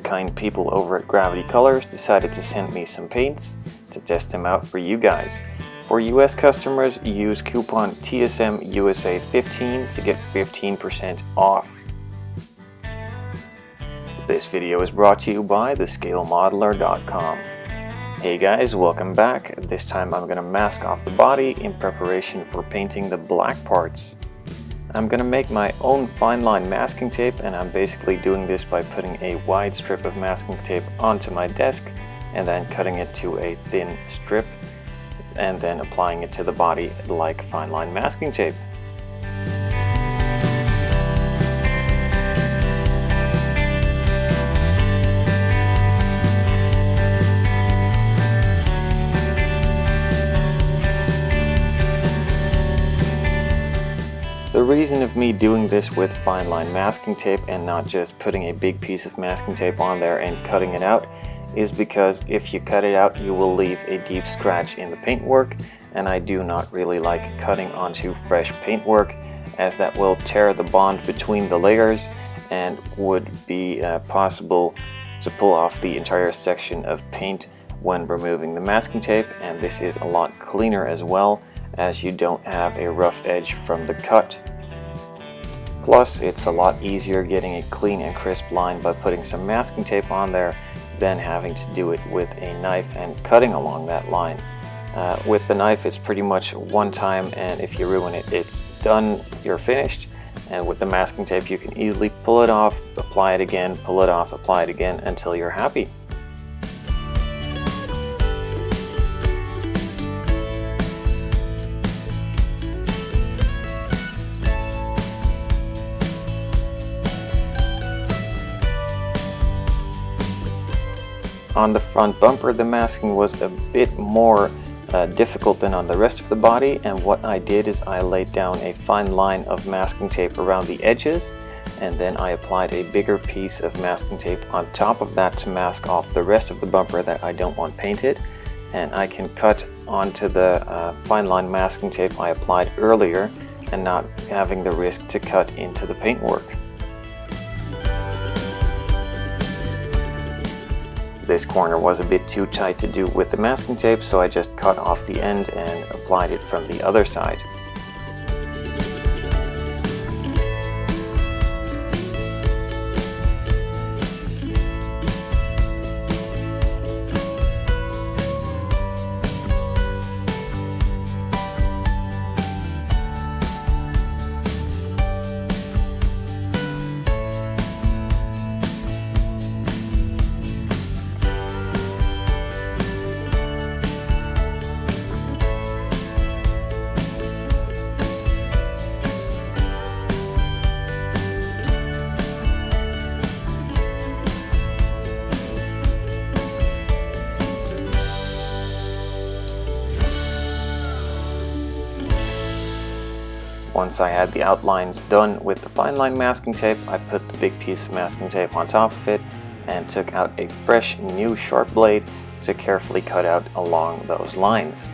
kind people over at Gravity Colors decided to send me some paints to test them out for you guys. For US customers, use coupon TSMUSA15 to get 15% off. This video is brought to you by thescalemodeler.com. Hey guys, welcome back. This time I'm going to mask off the body in preparation for painting the black parts. I'm going to make my own fine line masking tape, and I'm basically doing this by putting a wide strip of masking tape onto my desk and then cutting it to a thin strip and then applying it to the body like fine line masking tape. The reason of me doing this with fine line masking tape and not just putting a big piece of masking tape on there and cutting it out is because if you cut it out, you will leave a deep scratch in the paintwork, and I do not really like cutting onto fresh paintwork, as that will tear the bond between the layers and would be possible to pull off the entire section of paint when removing the masking tape. And this is a lot cleaner as well, as you don't have a rough edge from the cut. Plus, it's a lot easier getting a clean and crisp line by putting some masking tape on there than having to do it with a knife and cutting along that line. With the knife, it's pretty much one time, and if you ruin it, it's done, you're finished. And with the masking tape, you can easily pull it off, apply it again, pull it off, apply it again until you're happy. On the front bumper, the masking was a bit more difficult than on the rest of the body, and what I did is I laid down a fine line of masking tape around the edges, and then I applied a bigger piece of masking tape on top of that to mask off the rest of the bumper that I don't want painted. And I can cut onto the fine line masking tape I applied earlier and not having the risk to cut into the paintwork. This corner was a bit too tight to do with the masking tape, so I just cut off the end and applied it from the other side. Once I had the outlines done with the fine line masking tape, I put the big piece of masking tape on top of it and took out a fresh new sharp blade to carefully cut out along those lines.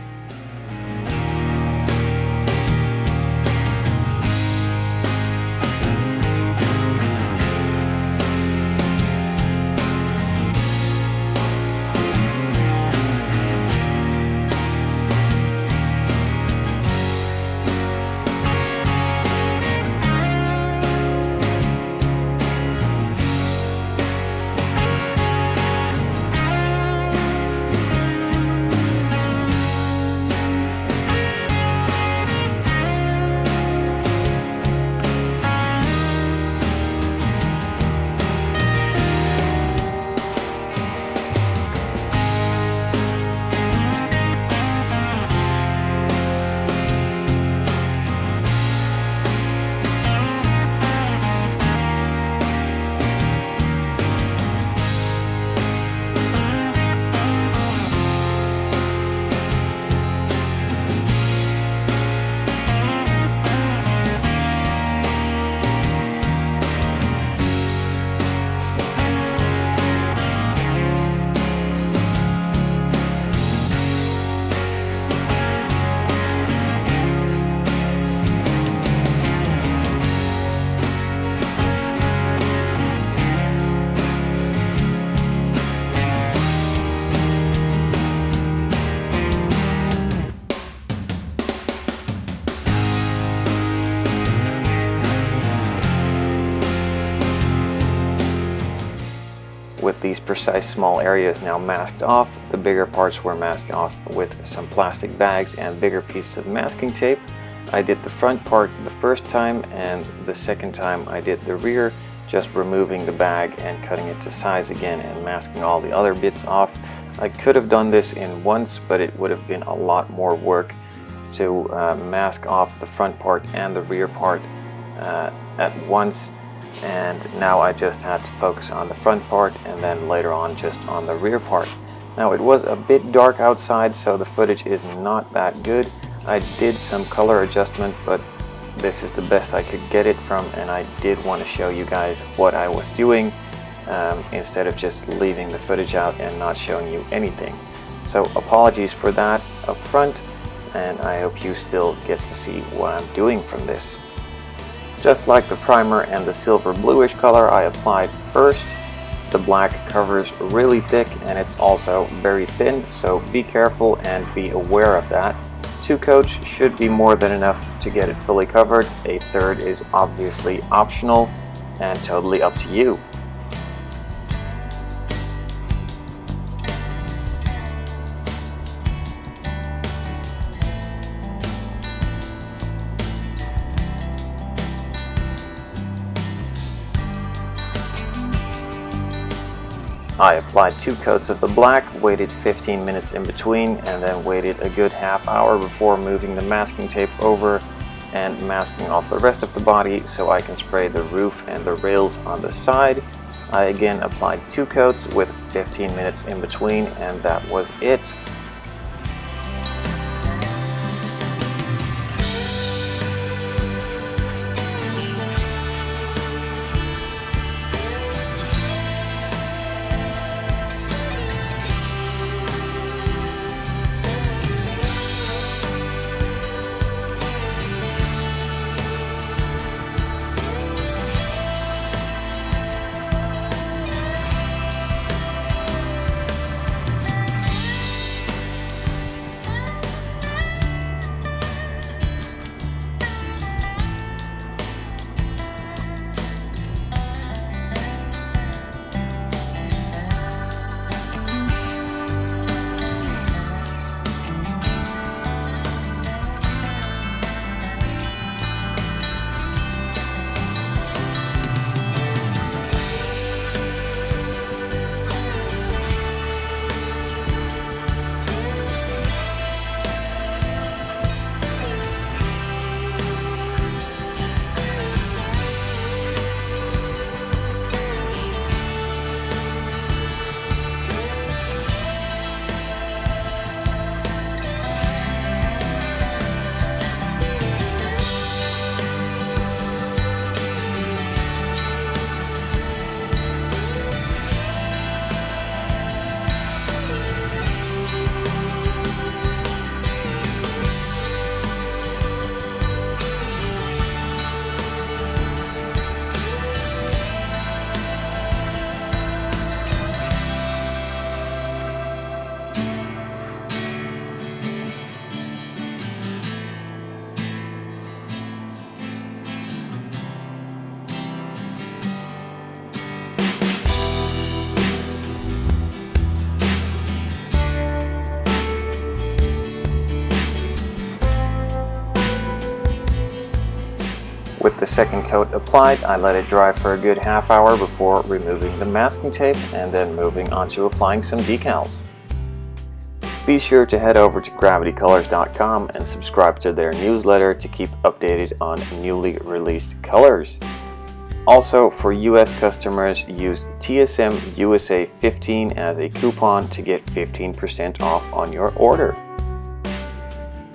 these precise small areas now masked off, the bigger parts were masked off with some plastic bags and bigger pieces of masking tape. I did the front part the first time, and the second time I did the rear, just removing the bag and cutting it to size again and masking all the other bits off. I could have done this in once, but it would have been a lot more work to mask off the front part and the rear part at once, and now I just had to focus on the front part and then later on just on the rear part. Now it was a bit dark outside, so the footage is not that good. I did some color adjustment, but this is the best I could get it from, and I did want to show you guys what I was doing instead of just leaving the footage out and not showing you anything. So apologies for that up front, and I hope you still get to see what I'm doing from this. Just like the primer and the silver bluish color I applied first, the black covers really thick and it's also very thin, so be careful and be aware of that. 2 coats should be more than enough to get it fully covered. A third is obviously optional and totally up to you. I applied 2 coats of the black, waited 15 minutes in between, and then waited a good half hour before moving the masking tape over and masking off the rest of the body so I can spray the roof and the rails on the side. I again applied 2 coats with 15 minutes in between, and that was it. With the second coat applied, I let it dry for a good half hour before removing the masking tape and then moving on to applying some decals. Be sure to head over to gravitycolors.com and subscribe to their newsletter to keep updated on newly released colors. Also, for US customers, use hsMVY15 as a coupon to get 15% off on your order.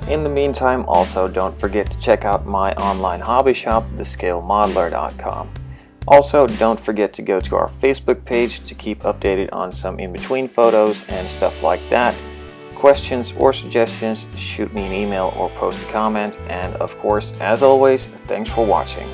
In the meantime, also don't forget to check out my online hobby shop, thescalemodeler.com. Also, don't forget to go to our Facebook page to keep updated on some in-between photos and stuff like that. Questions or suggestions, shoot me an email or post a comment, and of course, as always, thanks for watching.